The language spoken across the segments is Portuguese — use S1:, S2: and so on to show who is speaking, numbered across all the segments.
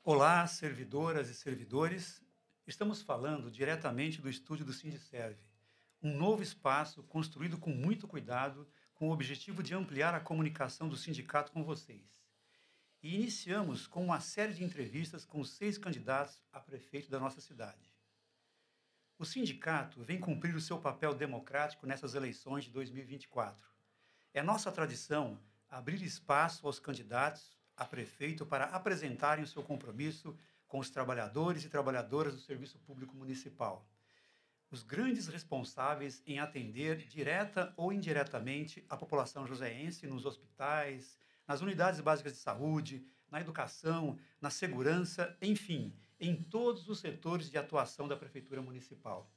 S1: Olá, servidoras e servidores. Estamos falando diretamente do estúdio do Sindicerve, um novo espaço construído com muito cuidado, com o objetivo de ampliar a comunicação do sindicato com vocês. E iniciamos com uma série de entrevistas com os 6 candidatos a prefeito da nossa cidade. O sindicato vem cumprir o seu papel democrático nessas eleições de 2024. É nossa tradição abrir espaço aos candidatos a prefeito para apresentarem o seu compromisso com os trabalhadores e trabalhadoras do Serviço Público Municipal, os grandes responsáveis em atender direta ou indiretamente a população joseense nos hospitais, nas unidades básicas de saúde, na educação, na segurança, enfim, em todos os setores de atuação da Prefeitura Municipal.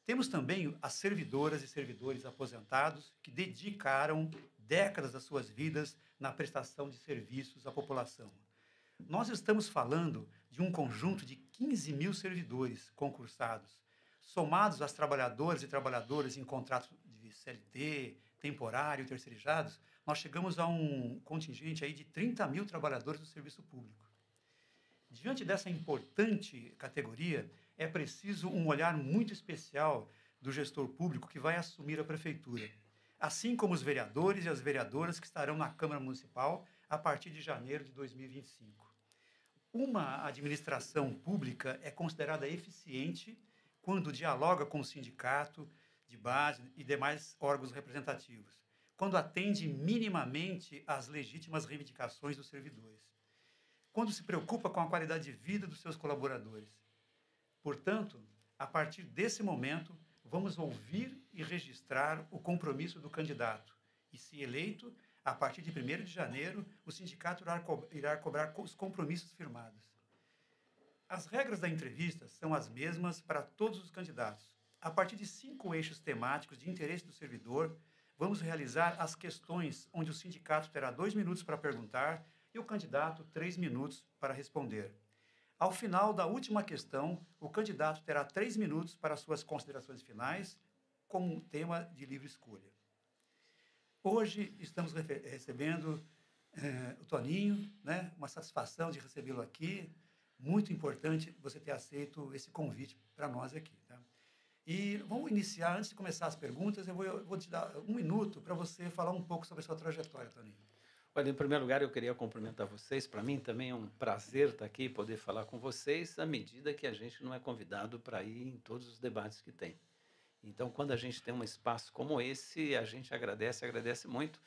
S1: Temos também as servidoras e servidores aposentados que dedicaram décadas das suas vidas na prestação de serviços à população. Nós estamos falando de um conjunto de 15 mil servidores concursados, somados às trabalhadoras e trabalhadoras em contrato de CLT, temporário, terceirizados, nós chegamos a um contingente aí de 30 mil trabalhadores do serviço público. Diante dessa importante categoria, é preciso um olhar muito especial do gestor público que vai assumir a prefeitura, assim como os vereadores e as vereadoras que estarão na Câmara Municipal a partir de janeiro de 2025. Uma administração pública é considerada eficiente quando dialoga com o sindicato de base e demais órgãos representativos, quando atende minimamente às legítimas reivindicações dos servidores, quando se preocupa com a qualidade de vida dos seus colaboradores. Portanto, a partir desse momento, vamos ouvir e registrar o compromisso do candidato. E, se eleito, a partir de 1º de janeiro, o sindicato irá cobrar os compromissos firmados. As regras da entrevista são as mesmas para todos os candidatos. A partir de 5 eixos temáticos de interesse do servidor, vamos realizar as questões onde o sindicato terá 2 minutos para perguntar e o candidato 3 minutos para responder. Ao final da última questão, o candidato terá 3 minutos para suas considerações finais, como um tema de livre escolha. Hoje estamos recebendo o Toninho, né? Uma satisfação de recebê-lo aqui. Muito importante você ter aceito esse convite para nós aqui. Tá? E vamos iniciar, antes de começar as perguntas, eu vou te dar 1 minuto para você falar um pouco sobre a sua trajetória, Toninho.
S2: Olha, em primeiro lugar, eu queria cumprimentar vocês. Para mim também é um prazer estar aqui e poder falar com vocês, à medida que a gente não é convidado para ir em todos os debates que tem. Então, quando a gente tem um espaço como esse, a gente agradece muito.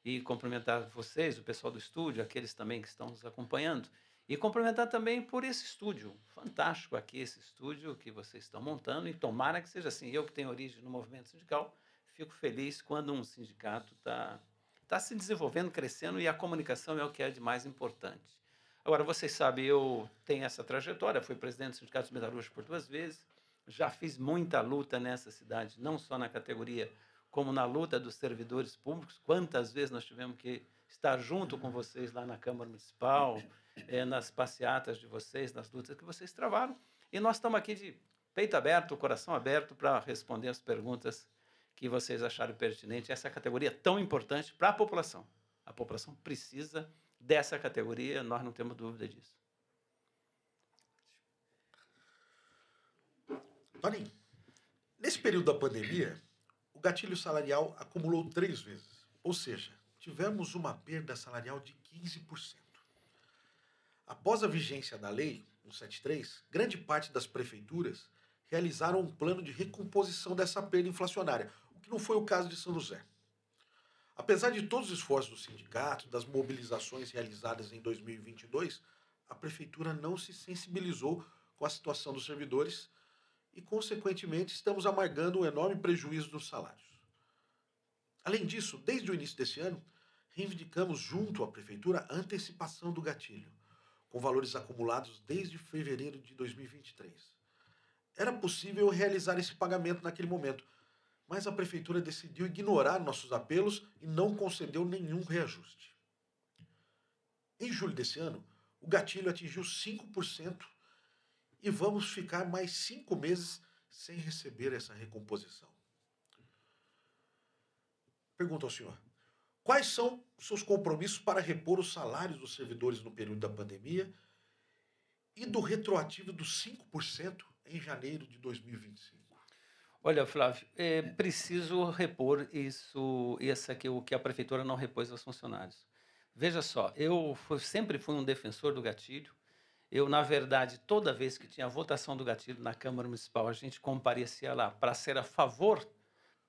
S2: E cumprimentar vocês, o pessoal do estúdio, aqueles também que estão nos acompanhando. E cumprimentar também por esse estúdio, fantástico aqui, esse estúdio que vocês estão montando. E tomara que seja assim. Eu que tenho origem no movimento sindical, fico feliz quando um sindicato está se desenvolvendo, crescendo, e a comunicação é o que é de mais importante. Agora, vocês sabem, eu tenho essa trajetória, fui presidente do Sindicato dos Metalúrgicos por 2 vezes, já fiz muita luta nessa cidade, não só na categoria, como na luta dos servidores públicos. Quantas vezes nós tivemos que estar junto com vocês lá na Câmara Municipal, nas passeatas de vocês, nas lutas que vocês travaram. E nós estamos aqui de peito aberto, coração aberto, para responder as perguntas que vocês acharem pertinente. Essa categoria é tão importante para a população. A população precisa dessa categoria, nós não temos dúvida disso.
S3: Toninho, nesse período da pandemia, o gatilho salarial acumulou 3 vezes. Ou seja, tivemos uma perda salarial de 15%. Após a vigência da lei 173, grande parte das prefeituras realizaram um plano de recomposição dessa perda inflacionária, o que não foi o caso de São José. Apesar de todos os esforços do sindicato, das mobilizações realizadas em 2022, a prefeitura não se sensibilizou com a situação dos servidores e, consequentemente, estamos amargando um enorme prejuízo nos salários. Além disso, desde o início desse ano, reivindicamos junto à prefeitura a antecipação do gatilho, com valores acumulados desde fevereiro de 2023. Era possível realizar esse pagamento naquele momento, mas a prefeitura decidiu ignorar nossos apelos e não concedeu nenhum reajuste. Em julho desse ano, o gatilho atingiu 5% e vamos ficar mais 5 meses sem receber essa recomposição. Pergunto ao senhor, quais são os seus compromissos para repor os salários dos servidores no período da pandemia e do retroativo dos 5% em janeiro de 2025?
S2: Olha, Flávio, é preciso repor isso aqui, o que a prefeitura não repôs aos funcionários. Veja só, sempre fui um defensor do gatilho. Eu, na verdade, toda vez que tinha votação do gatilho na Câmara Municipal, a gente comparecia lá para ser a favor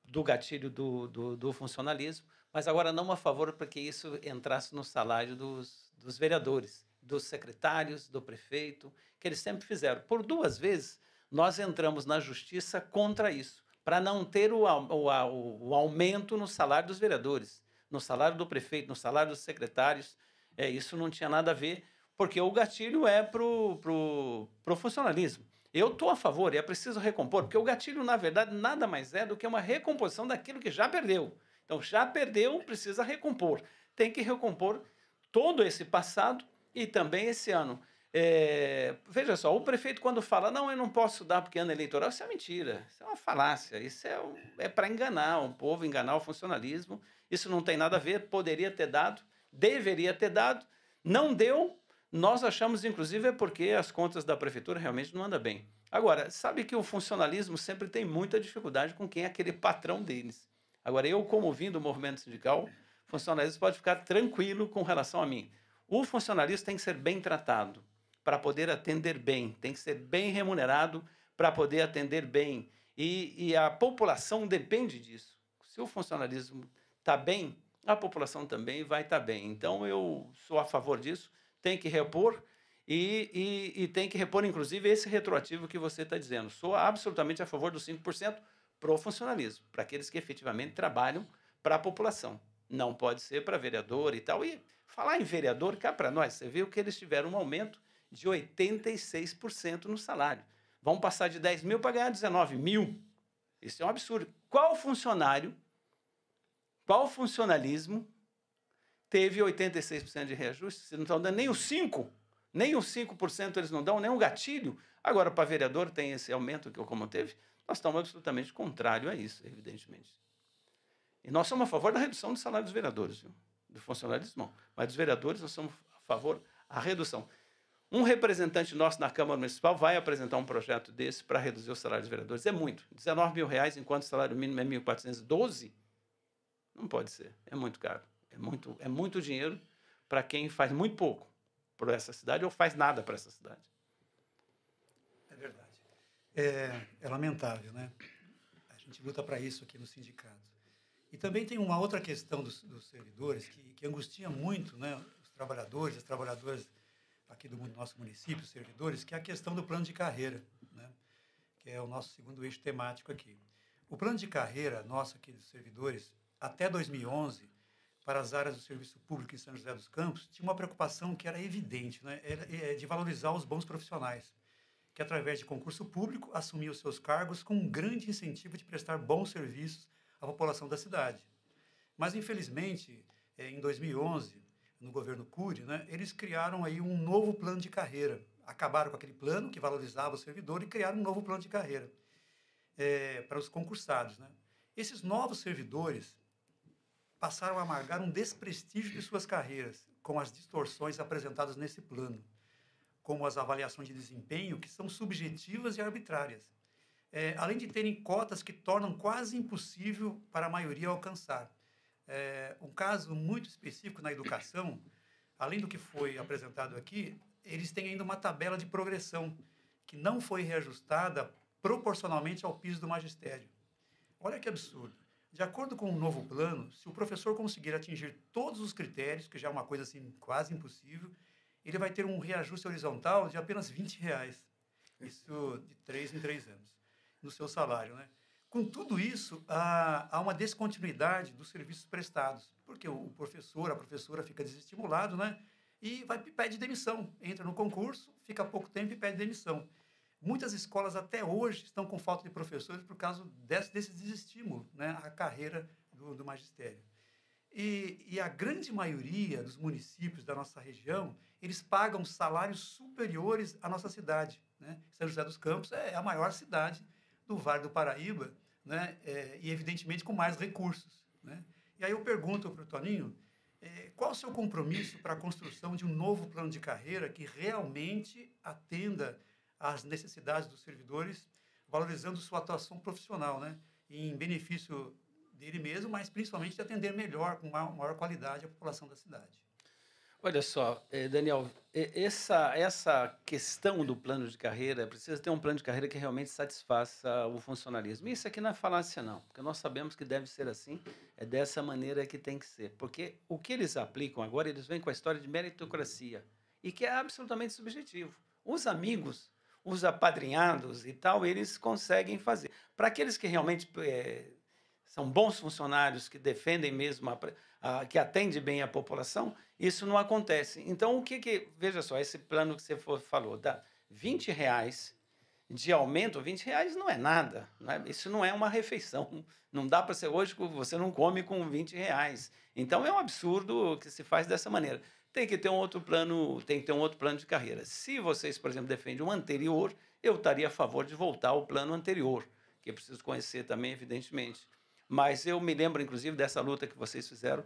S2: do gatilho do funcionalismo, mas agora não a favor para que isso entrasse no salário dos vereadores, dos secretários, do prefeito, que eles sempre fizeram. Por 2 vezes, nós entramos na justiça contra isso, para não ter o aumento no salário dos vereadores, no salário do prefeito, no salário dos secretários. Isso não tinha nada a ver, porque o gatilho é para o funcionalismo. Eu estou a favor, e é preciso recompor, porque o gatilho, na verdade, nada mais é do que uma recomposição daquilo que já perdeu. Então, já perdeu, precisa recompor. Tem que recompor todo esse passado e também esse ano. Veja só, o prefeito, quando fala, não, eu não posso dar porque é ano eleitoral, isso é mentira, isso é uma falácia, isso é para enganar o povo, enganar o funcionalismo. Isso não tem nada a ver, poderia ter dado, deveria ter dado, não deu. Nós achamos, inclusive, porque as contas da prefeitura realmente não andam bem. Agora, sabe que o funcionalismo sempre tem muita dificuldade com quem é aquele patrão deles. Agora, eu, como vim do movimento sindical, o funcionalismo pode ficar tranquilo com relação a mim. O funcionalista tem que ser bem tratado para poder atender bem, tem que ser bem remunerado para poder atender bem. E a população depende disso. Se o funcionalismo está bem, a população também vai estar bem. Então, eu sou a favor disso. Tem que repor e tem que repor, inclusive, esse retroativo que você está dizendo. Sou absolutamente a favor dos 5% para o funcionalismo, para aqueles que efetivamente trabalham para a população. Não pode ser para vereador e tal. E falar em vereador, cá para nós, você viu que eles tiveram um aumento de 86% no salário. Vão passar de 10 mil para ganhar 19 mil. Isso é um absurdo. Qual funcionalismo teve 86% de reajuste? Se não estão dando nem os 5% eles não dão, nem um gatilho. Agora, para vereador, tem esse aumento que como teve. Nós estamos absolutamente contrário a isso, evidentemente. E nós somos a favor da redução do salário dos vereadores, viu? Do funcionalismo não. Mas dos vereadores, nós somos a favor da redução. Um representante nosso na Câmara Municipal vai apresentar um projeto desse para reduzir o salário dos vereadores. É muito. 19 mil reais, enquanto o salário mínimo é 1.412, não pode ser. É muito caro. É muito dinheiro para quem faz muito pouco por essa cidade ou faz nada para essa cidade.
S1: É verdade. É lamentável, né? A gente luta para isso aqui no sindicato. E também tem uma outra questão dos servidores que angustia muito, né, os trabalhadores, as trabalhadoras aqui do nosso município, os servidores, que é a questão do plano de carreira, né, que é o nosso segundo eixo temático aqui. O plano de carreira nosso aqui dos servidores, até 2011, para as áreas do serviço público em São José dos Campos, tinha uma preocupação que era evidente, né, de valorizar os bons profissionais, que através de concurso público assumiam os seus cargos com um grande incentivo de prestar bons serviços à população da cidade. Mas, infelizmente, em 2011, no governo Cury, né, eles criaram aí um novo plano de carreira. Acabaram com aquele plano que valorizava o servidor e criaram um novo plano de carreira para os concursados, né? Esses novos servidores passaram a amargar um desprestígio de suas carreiras, com as distorções apresentadas nesse plano, como as avaliações de desempenho, que são subjetivas e arbitrárias, além de terem cotas que tornam quase impossível para a maioria alcançar. Um caso muito específico na educação, além do que foi apresentado aqui, eles têm ainda uma tabela de progressão que não foi reajustada proporcionalmente ao piso do magistério. Olha que absurdo. De acordo com o novo plano, se o professor conseguir atingir todos os critérios, que já é uma coisa assim quase impossível, ele vai ter um reajuste horizontal de apenas R$20. Isso de 3 em 3 anos, no seu salário, né? Com tudo isso, há uma descontinuidade dos serviços prestados, porque o professor, a professora fica desestimulado, né? E pede demissão, entra no concurso, fica pouco tempo e pede demissão. Muitas escolas até hoje estão com falta de professores por causa desse desestímulo, né, à carreira do magistério. E a grande maioria dos municípios da nossa região, eles pagam salários superiores à nossa cidade, né? São José dos Campos é a maior cidade do Vale do Paraíba, né? E evidentemente com mais recursos, né? E aí eu pergunto para o Toninho, Qual o seu compromisso para a construção de um novo plano de carreira que realmente atenda às necessidades dos servidores, valorizando sua atuação profissional, né? Em benefício dele mesmo, mas principalmente de atender melhor, com maior qualidade, a população da cidade?
S2: Olha só, Daniel, essa questão do plano de carreira, precisa ter um plano de carreira que realmente satisfaça o funcionalismo. Isso aqui não é falácia, não, porque nós sabemos que deve ser assim, é dessa maneira que tem que ser. Porque o que eles aplicam agora, eles vêm com a história de meritocracia, e que é absolutamente subjetivo. Os amigos, os apadrinhados e tal, eles conseguem fazer. Para aqueles que realmente são bons funcionários, que defendem mesmo, que atendem bem a população, isso não acontece. Então, veja só, esse plano que você falou, dá R$ 20 de aumento, R$ 20 não é nada, isso não é uma refeição, não dá para ser, hoje você não come com R$ 20. Então, é um absurdo que se faz dessa maneira. Tem que ter um outro plano, de carreira. Se vocês, por exemplo, defendem um anterior, eu estaria a favor de voltar ao plano anterior, que eu preciso conhecer também, evidentemente. Mas eu me lembro, inclusive, dessa luta que vocês fizeram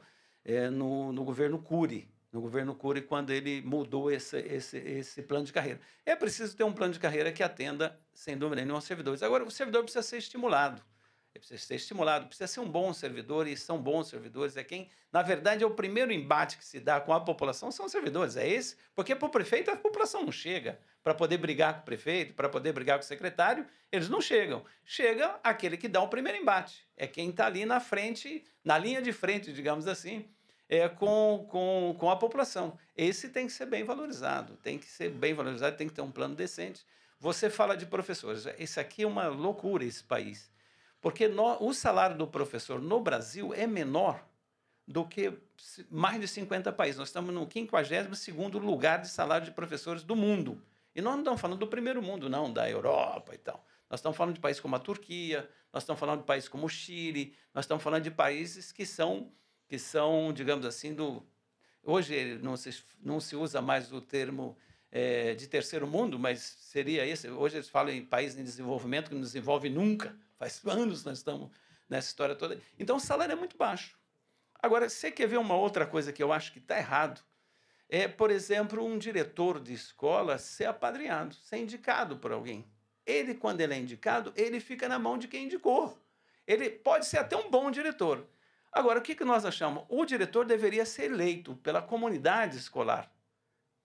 S2: no governo Cury. No governo Cury, quando ele mudou esse plano de carreira. É preciso ter um plano de carreira que atenda, sem dúvida nenhuma, aos servidores. Agora, o servidor precisa ser estimulado. Ele precisa ser estimulado, precisa ser um bom servidor, e são bons servidores. Na verdade, é o primeiro embate que se dá com a população, são os servidores. É esse, porque para o prefeito a população não chega. Para poder brigar com o prefeito, para poder brigar com o secretário, eles não chegam. Chega aquele que dá o primeiro embate. É quem está ali na frente, na linha de frente, digamos assim, com a população. Esse tem que ser bem valorizado, tem que ter um plano decente. Você fala de professores. Isso aqui é uma loucura, esse país. Porque o salário do professor no Brasil é menor do que mais de 50 países. Nós estamos no 52º lugar de salário de professores do mundo. E nós não estamos falando do primeiro mundo, não, da Europa e tal. Nós estamos falando de países como a Turquia, nós estamos falando de países como o Chile, nós estamos falando de países que são digamos assim, hoje não se usa mais o termo de terceiro mundo, mas seria esse. Hoje eles falam em país em desenvolvimento, que não desenvolve nunca. Faz anos nós estamos nessa história toda. Então, o salário é muito baixo. Agora, você quer ver uma outra coisa que eu acho que está errado? Por exemplo, um diretor de escola ser apadrinhado, ser indicado por alguém. Ele, quando ele é indicado, ele fica na mão de quem indicou. Ele pode ser até um bom diretor. Agora, o que nós achamos? O diretor deveria ser eleito pela comunidade escolar.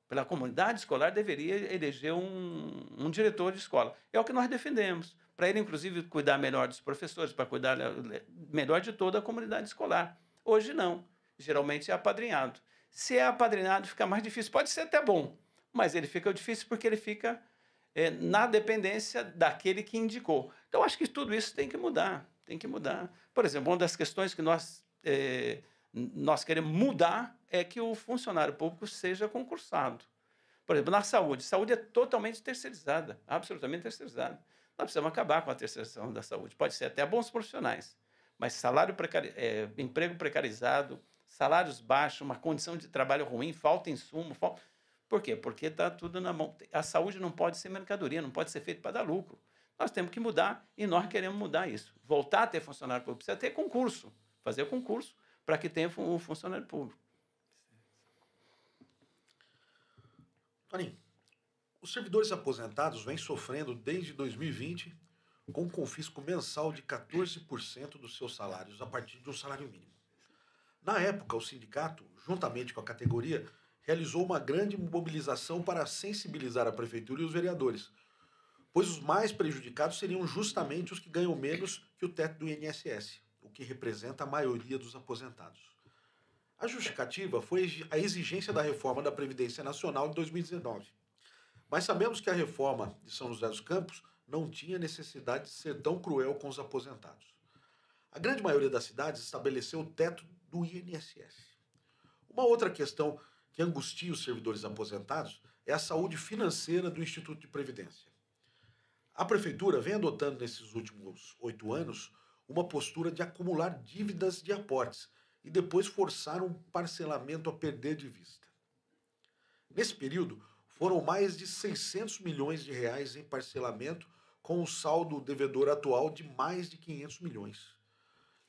S2: Pela comunidade escolar deveria eleger um diretor de escola. É o que nós defendemos, para ele, inclusive, cuidar melhor dos professores, para cuidar melhor de toda a comunidade escolar. Hoje, não. Geralmente é apadrinhado. Se é apadrinhado, fica mais difícil. Pode ser até bom, mas ele fica difícil porque ele fica na dependência daquele que indicou. Então, acho que tudo isso tem que mudar. Tem que mudar. Por exemplo, uma das questões que nós queremos mudar é que o funcionário público seja concursado. Por exemplo, na saúde. Saúde é totalmente terceirizada, absolutamente terceirizada. Nós precisamos acabar com a terceirização da saúde. Pode ser até bons profissionais, mas emprego precarizado, salários baixos, uma condição de trabalho ruim, falta insumo. Por quê? Porque está tudo na mão. A saúde não pode ser mercadoria, não pode ser feito para dar lucro. Nós temos que mudar e nós queremos mudar isso. Voltar a ter funcionário público, precisa ter concurso, fazer concurso para que tenha um funcionário público.
S3: Toninho, os servidores aposentados vêm sofrendo desde 2020 com um confisco mensal de 14% dos seus salários a partir de um salário mínimo. Na época, o sindicato, juntamente com a categoria, realizou uma grande mobilização para sensibilizar a prefeitura e os vereadores, pois os mais prejudicados seriam justamente os que ganham menos que o teto do INSS, o que representa a maioria dos aposentados. A justificativa foi a exigência da reforma da Previdência Nacional de 2019. Mas sabemos que a reforma de São José dos Campos não tinha necessidade de ser tão cruel com os aposentados. A grande maioria das cidades estabeleceu o teto do INSS. Uma outra questão que angustia os servidores aposentados é a saúde financeira do Instituto de Previdência. A Prefeitura vem adotando nesses últimos 8 anos uma postura de acumular dívidas de aportes e depois forçar um parcelamento a perder de vista. Nesse período, foram mais de 600 milhões de reais em parcelamento, com o saldo devedor atual de mais de 500 milhões.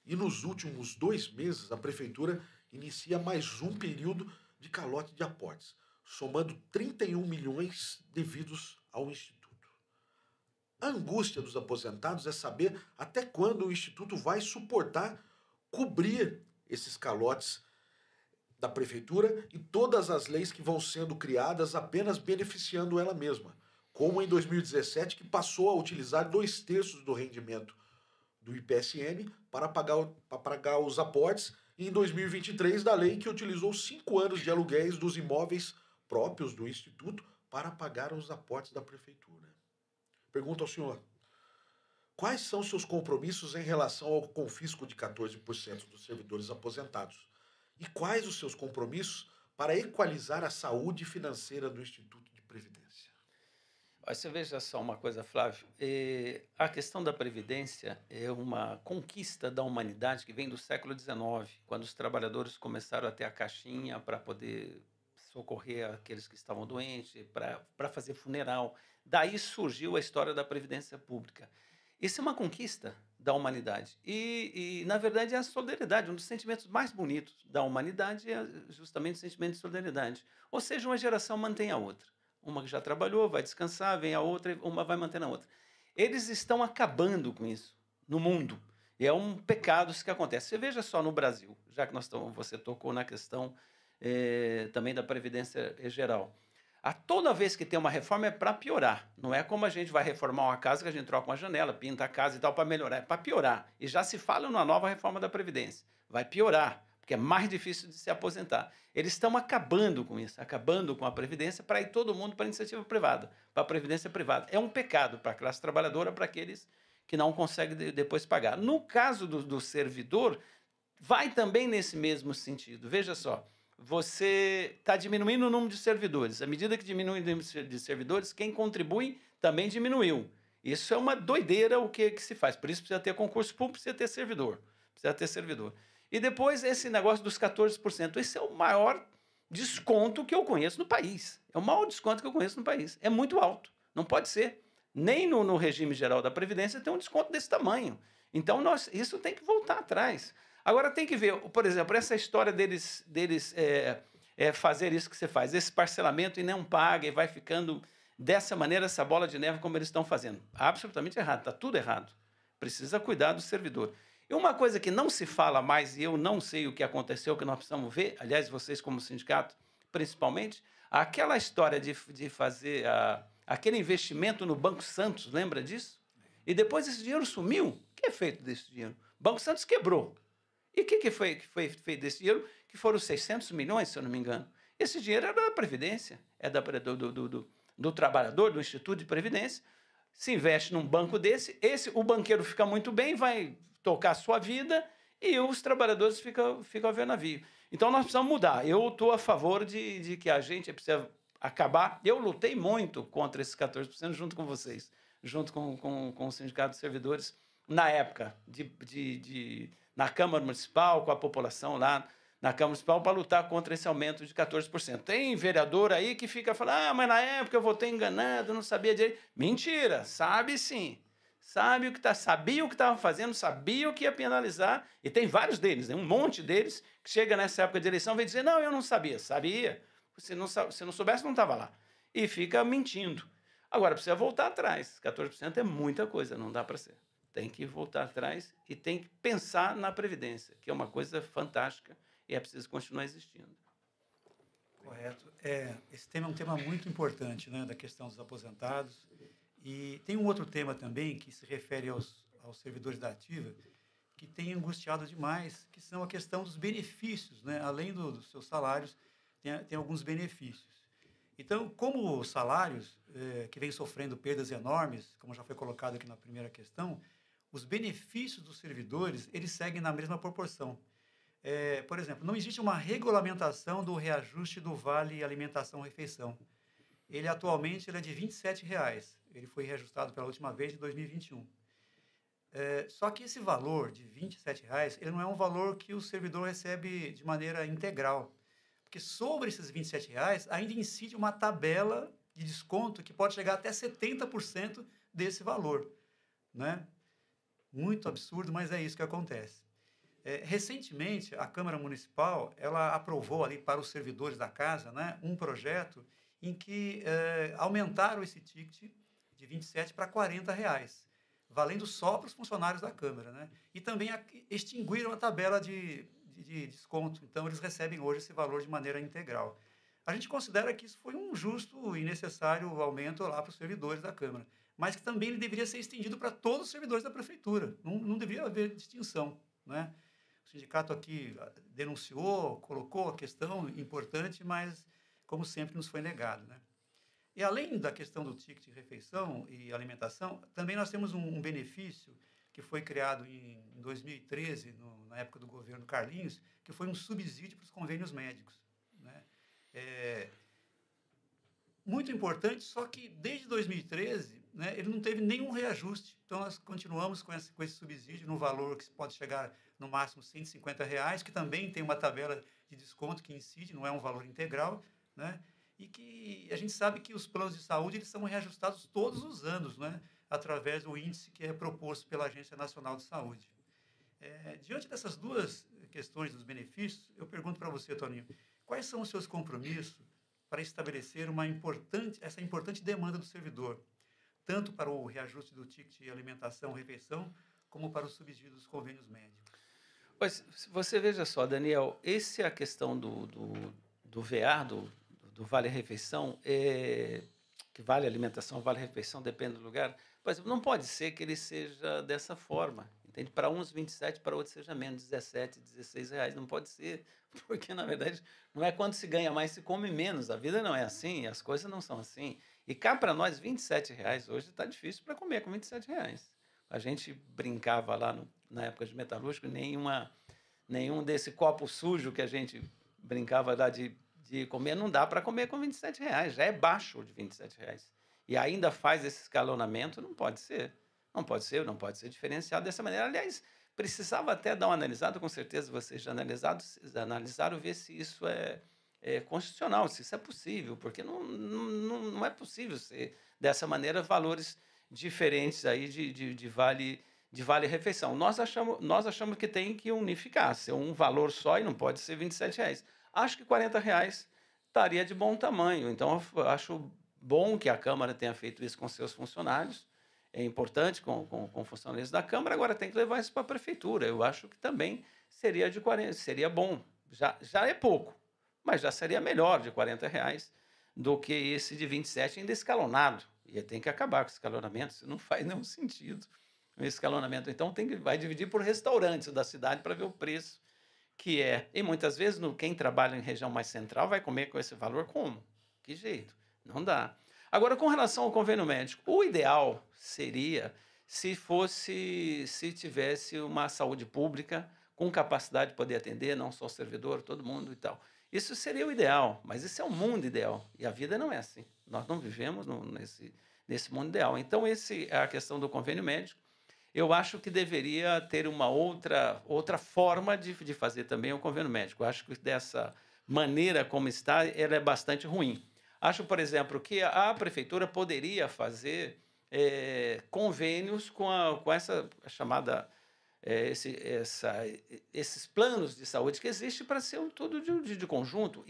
S3: E nos últimos 2 meses, a Prefeitura inicia mais um período de calote de aportes, somando 31 milhões devidos ao Instituto. A angústia dos aposentados é saber até quando o Instituto vai suportar cobrir esses calotes da prefeitura e todas as leis que vão sendo criadas apenas beneficiando ela mesma, como em 2017, que passou a utilizar 2/3 do rendimento do IPSM para pagar os aportes, e em 2023 da lei que utilizou 5 anos de aluguéis dos imóveis próprios do Instituto para pagar os aportes da prefeitura. Pergunto ao senhor, quais são seus compromissos em relação ao confisco de 14% dos servidores aposentados? E quais os seus compromissos para equalizar a saúde financeira do Instituto de Previdência?
S2: Você veja só uma coisa, Flávio. A questão da Previdência é uma conquista da humanidade que vem do século XIX, quando os trabalhadores começaram a ter a caixinha para poder socorrer aqueles que estavam doentes, para fazer funeral. Daí surgiu a história da Previdência Pública. Isso é uma conquista da humanidade. Na verdade, é a solidariedade. Um dos sentimentos mais bonitos da humanidade é justamente o sentimento de solidariedade. Ou seja, uma geração mantém a outra. Uma que já trabalhou, vai descansar, vem a outra, uma vai mantendo a outra. Eles estão acabando com isso no mundo. E é um pecado isso que acontece. Você veja só no Brasil, já que você tocou na questão também da Previdência Geral. Toda vez que tem uma reforma é para piorar. Não é como a gente vai reformar uma casa que a gente troca uma janela, pinta a casa e tal para melhorar. É para piorar. E já se fala numa nova reforma da Previdência. Vai piorar, porque é mais difícil de se aposentar. Eles estão acabando com isso, acabando com a Previdência para ir todo mundo para a iniciativa privada, para a Previdência privada. É um pecado para a classe trabalhadora, para aqueles que não conseguem depois pagar. No caso do servidor, vai também nesse mesmo sentido. Veja só. Você está diminuindo o número de servidores. À medida que diminui o número de servidores, quem contribui também diminuiu. Isso é uma doideira o que se faz. Por isso precisa ter concurso público, precisa ter servidor. Precisa ter servidor. E depois esse negócio dos 14%. Esse é o maior desconto que eu conheço no país. É o maior desconto que eu conheço no país. É muito alto. Não pode ser. Nem no regime geral da Previdência tem um desconto desse tamanho. Então, isso tem que voltar atrás. Agora tem que ver, por exemplo, essa história deles fazer isso que você faz, esse parcelamento e não paga e vai ficando dessa maneira, essa bola de neve como eles estão fazendo. Absolutamente errado, está tudo errado. Precisa cuidar do servidor. E uma coisa que não se fala mais, e eu não sei o que aconteceu, que nós precisamos ver, aliás, vocês como sindicato, principalmente, aquela história de fazer aquele investimento no Banco Santos, lembra disso? E depois esse dinheiro sumiu. O que é feito desse dinheiro? O Banco Santos quebrou. E o que foi feito desse dinheiro? Que foram 600 milhões, se eu não me engano. Esse dinheiro é da Previdência, é do trabalhador, do Instituto de Previdência. Se investe num banco desse, o banqueiro fica muito bem, vai tocar a sua vida e os trabalhadores ficam a ver navio. Então, nós precisamos mudar. Eu estou a favor de que a gente precisa acabar. Eu lutei muito contra esses 14% junto com vocês, junto com o Sindicato dos Servidores, na época na Câmara Municipal, com a população lá na Câmara Municipal, para lutar contra esse aumento de 14%. Tem vereador aí que fica falando, mas na época eu votei enganado, não sabia direito. Mentira, sabe sim. Sabia o que estava fazendo, sabia o que ia penalizar, e tem vários deles, um monte deles, que chega nessa época de eleição e vem dizer, não, eu não sabia. Sabia. Se não soubesse, não estava lá. E fica mentindo. Agora, precisa voltar atrás. 14% é muita coisa, não dá para ser. Tem que voltar atrás e tem que pensar na Previdência, que é uma coisa fantástica e é preciso continuar existindo.
S1: Correto. Esse tema é um tema muito importante, né, da questão dos aposentados. E tem um outro tema também que se refere aos servidores da ativa, que tem angustiado demais, que são a questão dos benefícios, né? Além dos seus salários, tem alguns benefícios. Então, como os salários, que vêm sofrendo perdas enormes, como já foi colocado aqui na primeira questão, os benefícios dos servidores, eles seguem na mesma proporção. Por exemplo, não existe uma regulamentação do reajuste do Vale Alimentação-Refeição. Ele atualmente é de R$ 27,00. Ele foi reajustado pela última vez em 2021. Só que esse valor de R$ 27,00, ele não é um valor que o servidor recebe de maneira integral. Porque sobre esses R$ 27,00 ainda incide uma tabela de desconto que pode chegar até 70% desse valor, né? Muito absurdo, mas é isso que acontece. Recentemente, a Câmara Municipal ela aprovou ali para os servidores da casa, né, um projeto em que aumentaram esse ticket de 27 para R$ 40, valendo só para os funcionários da Câmara, né? E também extinguiram a tabela de desconto, então eles recebem hoje esse valor de maneira integral. A gente considera que isso foi um justo e necessário aumento lá para os servidores da Câmara, mas que também ele deveria ser estendido para todos os servidores da Prefeitura, não deveria haver distinção, né? O sindicato aqui denunciou, colocou a questão importante, mas, como sempre, nos foi negado, né? E além da questão do ticket de refeição e alimentação, também nós temos um benefício que foi criado em 2013, na época do governo Carlinhos, que foi um subsídio para os convênios médicos, né? Muito importante, só que desde 2013, né, ele não teve nenhum reajuste. Então, nós continuamos com esse subsídio no valor que pode chegar no máximo R$ 150, que também tem uma tabela de desconto que incide, não é um valor integral, né? E que a gente sabe que os planos de saúde eles são reajustados todos os anos, né, através do índice que é proposto pela Agência Nacional de Saúde. Diante dessas duas questões dos benefícios, eu pergunto para você, Toninho, quais são os seus compromissos para estabelecer essa importante demanda do servidor, tanto para o reajuste do ticket de alimentação, refeição, como para o subsídio dos convênios médicos?
S2: Pois, você veja só, Daniel, essa é a questão do VA, do Vale-Refeição, que vale alimentação, vale-refeição, depende do lugar, mas não pode ser que ele seja dessa forma, entende? Para uns 27, para outros seja menos, 17, 16 reais, não pode ser, porque na verdade não é quando se ganha mais, se come menos, a vida não é assim, as coisas não são assim, e cá para nós 27 reais hoje está difícil para comer com 27 reais. A gente brincava lá na época de metalúrgico, nenhum desse copo sujo que a gente brincava lá de comer, não dá para comer com 27 reais, já é baixo de 27 reais. E ainda faz esse escalonamento, não pode ser. Não pode ser diferenciado dessa maneira. Aliás, precisava até dar uma analisada, com certeza vocês já analisaram, ver se isso é constitucional, se isso é possível, porque não é possível ser dessa maneira valores diferentes aí de vale-refeição. Nós achamos que tem que unificar, ser um valor só e não pode ser 27 reais. Acho que 40 reais estaria de bom tamanho. Então, eu acho bom que a Câmara tenha feito isso com seus funcionários. É importante com funcionários da Câmara. Agora, tem que levar isso para a Prefeitura. Eu acho que também seria de 40, seria bom. Já é pouco, mas já seria melhor de 40 reais do que esse de 27 ainda escalonado. E tem que acabar com o escalonamento, isso não faz nenhum sentido. O escalonamento, então, vai dividir por restaurantes da cidade para ver o preço que é. E muitas vezes, quem trabalha em região mais central vai comer com esse valor como? Que jeito? Não dá. Agora, com relação ao convênio médico, o ideal seria se tivesse uma saúde pública com capacidade de poder atender, não só o servidor, todo mundo e tal. Isso seria o ideal, mas esse é o mundo ideal. E a vida não é assim. Nós não vivemos nesse mundo ideal. Então, essa é a questão do convênio médico. Eu acho que deveria ter uma outra forma de fazer também o convênio médico. Eu acho que dessa maneira como está, ela é bastante ruim. Acho, por exemplo, que a Prefeitura poderia fazer convênios com essa chamada... esses planos de saúde que existem para ser tudo de conjunto.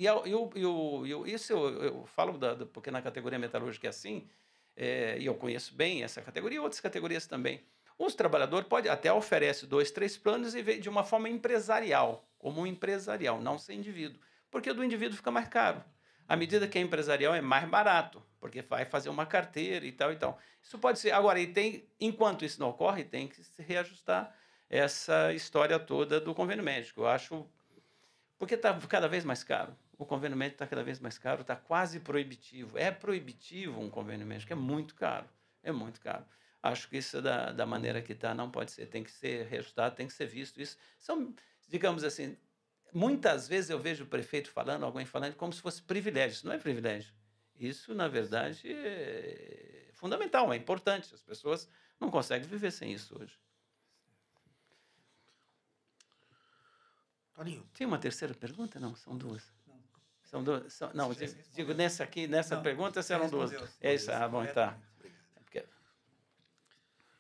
S2: Isso eu falo porque na categoria metalúrgica é assim, e eu conheço bem essa categoria e outras categorias também. Os trabalhadores podem até oferecer 2, 3 planos e de uma forma empresarial, como um empresarial, não ser indivíduo, porque o do indivíduo fica mais caro. À medida que é empresarial é mais barato, porque vai fazer uma carteira e tal e tal. Isso pode ser. Agora, enquanto isso não ocorre, tem que se reajustar essa história toda do convênio médico. Eu acho, porque está cada vez mais caro. O convênio médico está cada vez mais caro, está quase proibitivo. É proibitivo um convênio médico, é muito caro. É muito caro. Acho que isso da maneira que está não pode ser. Tem que ser reajustado, tem que ser visto. Isso são, digamos assim, muitas vezes eu vejo o prefeito falando, alguém falando, como se fosse privilégio. Isso não é privilégio. Isso, na verdade, é fundamental, é importante. As pessoas não conseguem viver sem isso hoje.
S3: Toninho.
S2: Tinha uma terceira pergunta? Não, são duas. São duas. Não, digo, nessa pergunta serão duas. É isso, bom, tá.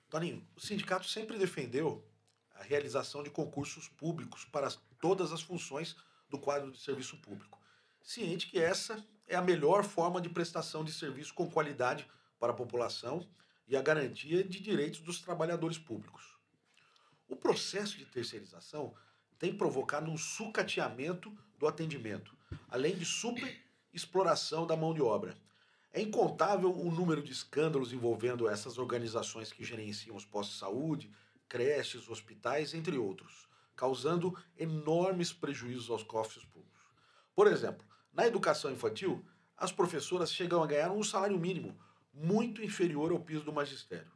S3: Toninho, o sindicato sempre defendeu a realização de concursos públicos para todas as funções do quadro de serviço público, ciente que essa é a melhor forma de prestação de serviço com qualidade para a população e a garantia de direitos dos trabalhadores públicos. O processo de terceirização tem provocado um sucateamento do atendimento, além de superexploração da mão de obra. É incontável o número de escândalos envolvendo essas organizações que gerenciam os postos de saúde, creches, hospitais, entre outros, causando enormes prejuízos aos cofres públicos. Por exemplo, na educação infantil, as professoras chegam a ganhar um salário mínimo, muito inferior ao piso do magistério.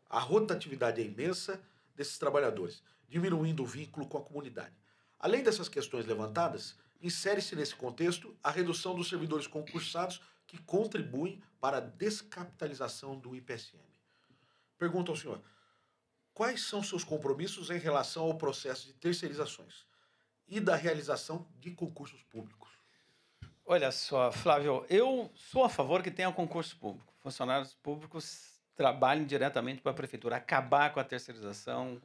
S3: A rotatividade é imensa desses trabalhadores, diminuindo o vínculo com a comunidade. Além dessas questões levantadas, insere-se nesse contexto a redução dos servidores concursados que contribuem para a descapitalização do IPSM. Pergunto ao senhor, quais são seus compromissos em relação ao processo de terceirizações e da realização de concursos públicos?
S2: Olha só, Flávio, eu sou a favor que tenha concurso público. Funcionários públicos trabalhem diretamente para a prefeitura. Acabar com a terceirização,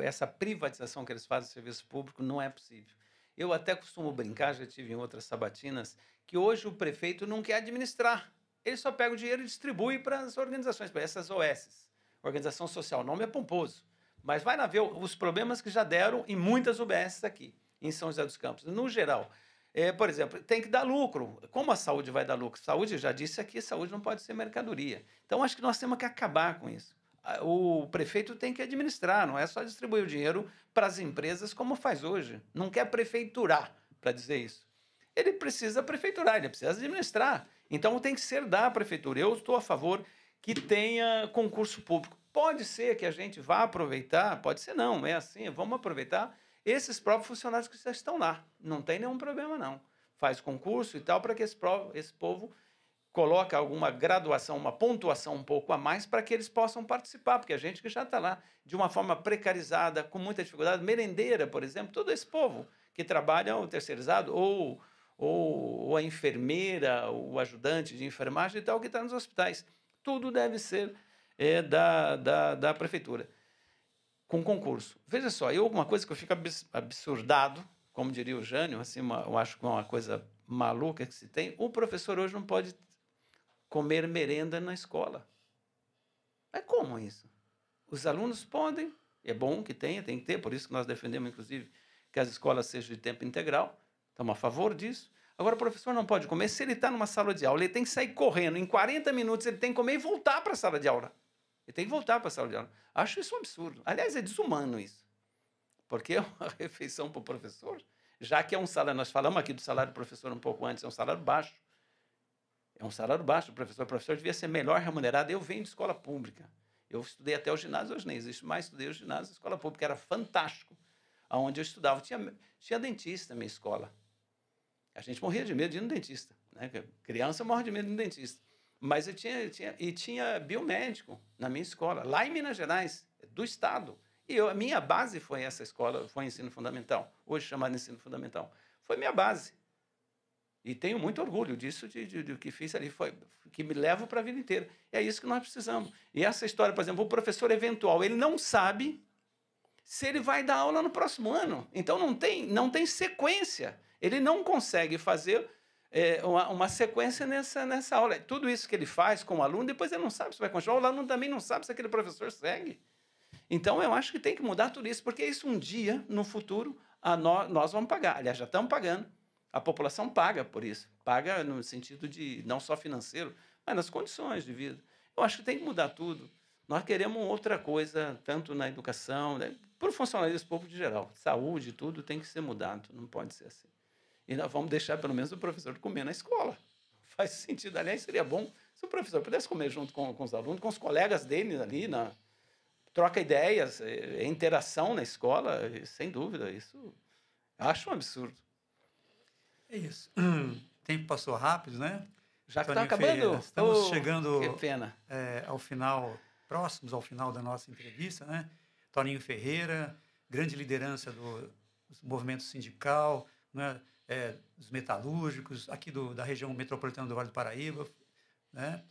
S2: essa privatização que eles fazem do serviço público não é possível. Eu até costumo brincar, já tive em outras sabatinas, que hoje o prefeito não quer administrar. Ele só pega o dinheiro e distribui para as organizações, para essas OS. Organização Social, o nome é pomposo. Mas vai lá ver os problemas que já deram em muitas UBS aqui, em São José dos Campos. No geral, por exemplo, tem que dar lucro. Como a saúde vai dar lucro? Saúde, já disse aqui, saúde não pode ser mercadoria. Então, acho que nós temos que acabar com isso. O prefeito tem que administrar, não é só distribuir o dinheiro para as empresas como faz hoje. Não quer prefeiturar, para dizer isso. Ele precisa prefeiturar, ele precisa administrar. Então, tem que ser da prefeitura. Eu estou a favor que tenha concurso público. Pode ser que a gente vá aproveitar, pode ser não, é assim, vamos aproveitar esses próprios funcionários que já estão lá. Não tem nenhum problema, não. Faz concurso e tal para que esse povo coloque alguma graduação, uma pontuação um pouco a mais para que eles possam participar, porque a gente que já está lá de uma forma precarizada, com muita dificuldade, merendeira, por exemplo, todo esse povo que trabalha o terceirizado ou a enfermeira, o ajudante de enfermagem e tal, que está nos hospitais. Tudo deve ser da prefeitura, com concurso. Veja só, uma coisa que eu fico absurdado, como diria o Jânio, assim, eu acho que é uma coisa maluca que se tem, o professor hoje não pode comer merenda na escola. Mas como isso? Os alunos podem, é bom que tenha, tem que ter, por isso que nós defendemos, inclusive, que as escolas sejam de tempo integral, estamos a favor disso. Agora, o professor não pode comer. Se ele está numa sala de aula, ele tem que sair correndo. Em 40 minutos, ele tem que comer e voltar para a sala de aula. Ele tem que voltar para a sala de aula. Acho isso um absurdo. Aliás, é desumano isso. Porque é uma refeição para o professor, já que é um salário, nós falamos aqui do salário do professor um pouco antes, é um salário baixo. É um salário baixo do professor. O professor devia ser melhor remunerado. Eu venho de escola pública. Eu estudei até o ginásio, hoje nem existe mais, estudei o ginásio da escola pública. Era fantástico. Onde eu estudava, tinha dentista na minha escola. A gente morria de medo de ir no dentista, né? Criança morre de medo de ir no dentista. Mas eu tinha biomédico na minha escola, lá em Minas Gerais, do Estado. E a minha base foi essa escola, foi ensino fundamental, hoje chamado ensino fundamental. Foi minha base. E tenho muito orgulho disso, do que fiz ali, que me levo para a vida inteira. É isso que nós precisamos. E essa história, por exemplo, o professor eventual, ele não sabe se ele vai dar aula no próximo ano. Então, não tem sequência. Ele não consegue fazer uma sequência nessa aula. Tudo isso que ele faz com o aluno, depois ele não sabe se vai continuar. O aluno também não sabe se aquele professor segue. Então, eu acho que tem que mudar tudo isso, porque isso um dia, no futuro, nós vamos pagar. Aliás, já estamos pagando. A população paga por isso. Paga no sentido de não só financeiro, mas nas condições de vida. Eu acho que tem que mudar tudo. Nós queremos outra coisa, tanto na educação, né, para o funcionalismo público de geral. Saúde, tudo tem que ser mudado, não pode ser assim. E nós vamos deixar, pelo menos, o professor comer na escola. Faz sentido. Aliás, seria bom se o professor pudesse comer junto com os alunos, com os colegas dele ali, troca ideias, interação na escola, sem dúvida. Isso eu acho um absurdo.
S1: É isso. O tempo passou rápido, né?
S2: Já que está acabando?
S1: Ferreira, estamos chegando
S2: que pena.
S1: Ao final, próximos ao final da nossa entrevista, né? Toninho Ferreira, grande liderança do movimento sindical, né? Dos metalúrgicos, aqui da região metropolitana do Vale do Paraíba, né?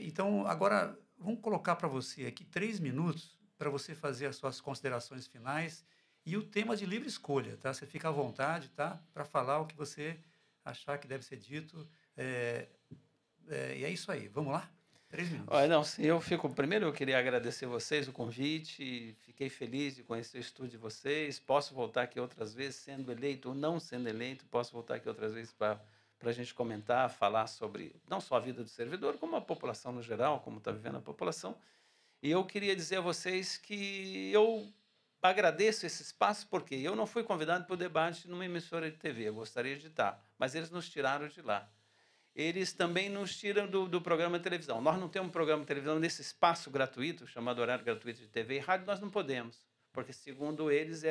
S1: Então, agora, vamos colocar para você aqui 3 minutos para você fazer as suas considerações finais e o tema de livre escolha, tá? Você fica à vontade, tá? Para falar o que você achar que deve ser dito. E é isso aí. Vamos lá? 3 minutos.
S2: Olha, não, sim, primeiro eu queria agradecer vocês o convite, fiquei feliz de conhecer o estúdio de vocês, posso voltar aqui outras vezes, sendo eleito ou não sendo eleito, posso voltar aqui outras vezes para a gente comentar, falar sobre não só a vida do servidor, como a população no geral, como está vivendo a população. E eu queria dizer a vocês que eu agradeço esse espaço, porque eu não fui convidado para o debate numa emissora de TV, eu gostaria de estar, mas eles nos tiraram de lá. Eles também nos tiram do programa de televisão. Nós não temos um programa de televisão nesse espaço gratuito, chamado horário gratuito de TV e rádio, nós não podemos, porque, segundo eles,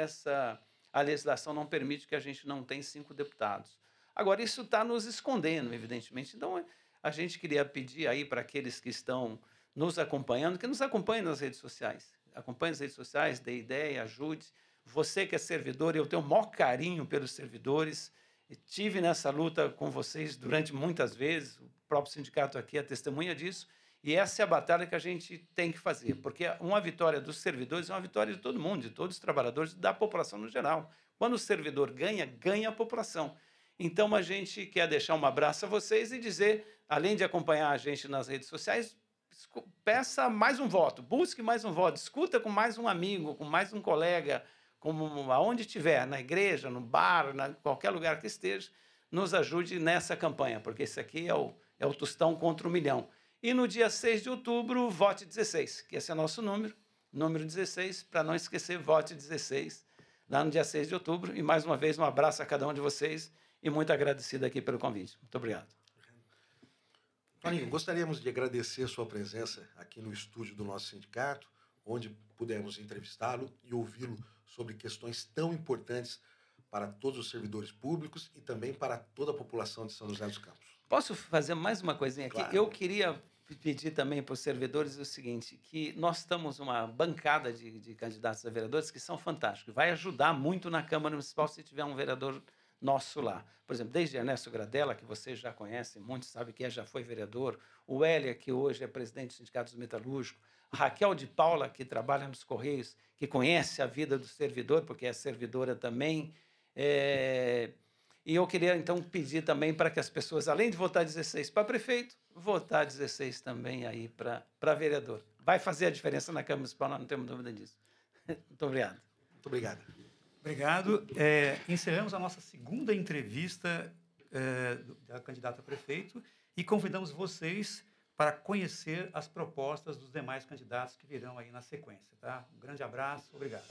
S2: a legislação não permite que a gente não tenha 5 deputados. Agora, isso está nos escondendo, evidentemente. Então, a gente queria pedir aí para aqueles que estão nos acompanhando, que nos acompanhem nas redes sociais. Acompanhe as redes sociais, dê ideia, ajude. Você que é servidor, eu tenho o maior carinho pelos servidores. Estive nessa luta com vocês durante muitas vezes, o próprio sindicato aqui é testemunha disso, e essa é a batalha que a gente tem que fazer, porque uma vitória dos servidores é uma vitória de todo mundo, de todos os trabalhadores, da população no geral. Quando o servidor ganha, ganha a população. Então, a gente quer deixar um abraço a vocês e dizer, além de acompanhar a gente nas redes sociais, peça mais um voto, busque mais um voto, discuta com mais um amigo, com mais um colega, como aonde estiver, na igreja, no bar, qualquer lugar que esteja, nos ajude nessa campanha, porque esse aqui é o tostão contra 1 milhão. E no dia 6 de outubro, vote 16, que esse é nosso número 16, para não esquecer, vote 16, lá no dia 6 de outubro. E, mais uma vez, um abraço a cada um de vocês e muito agradecido aqui pelo convite. Muito obrigado.
S3: Toninho, gostaríamos de agradecer a sua presença aqui no estúdio do nosso sindicato, onde pudemos entrevistá-lo e ouvi-lo sobre questões tão importantes para todos os servidores públicos e também para toda a população de São José dos Campos.
S2: Posso fazer mais uma coisinha aqui?
S3: Claro.
S2: Eu queria pedir também para os servidores o seguinte, que nós estamos uma bancada de candidatos a vereadores que são fantásticos. Vai ajudar muito na Câmara Municipal se tiver um vereador nosso lá. Por exemplo, desde Ernesto Gradella, que vocês já conhecem, muitos sabem que já foi vereador, o Hélia, que hoje é presidente do Sindicato dos Metalúrgicos, a Raquel de Paula, que trabalha nos Correios, que conhece a vida do servidor, porque é servidora também. E eu queria, então, pedir também para que as pessoas, além de votar 16 para prefeito, votar 16 também aí para vereador. Vai fazer a diferença na Câmara Municipal, nós não temos dúvida disso. Muito obrigado.
S3: Muito obrigado.
S1: Obrigado. Encerramos a nossa segunda entrevista da candidata a prefeito e convidamos vocês para conhecer as propostas dos demais candidatos que virão aí na sequência. Tá? Um grande abraço, obrigado.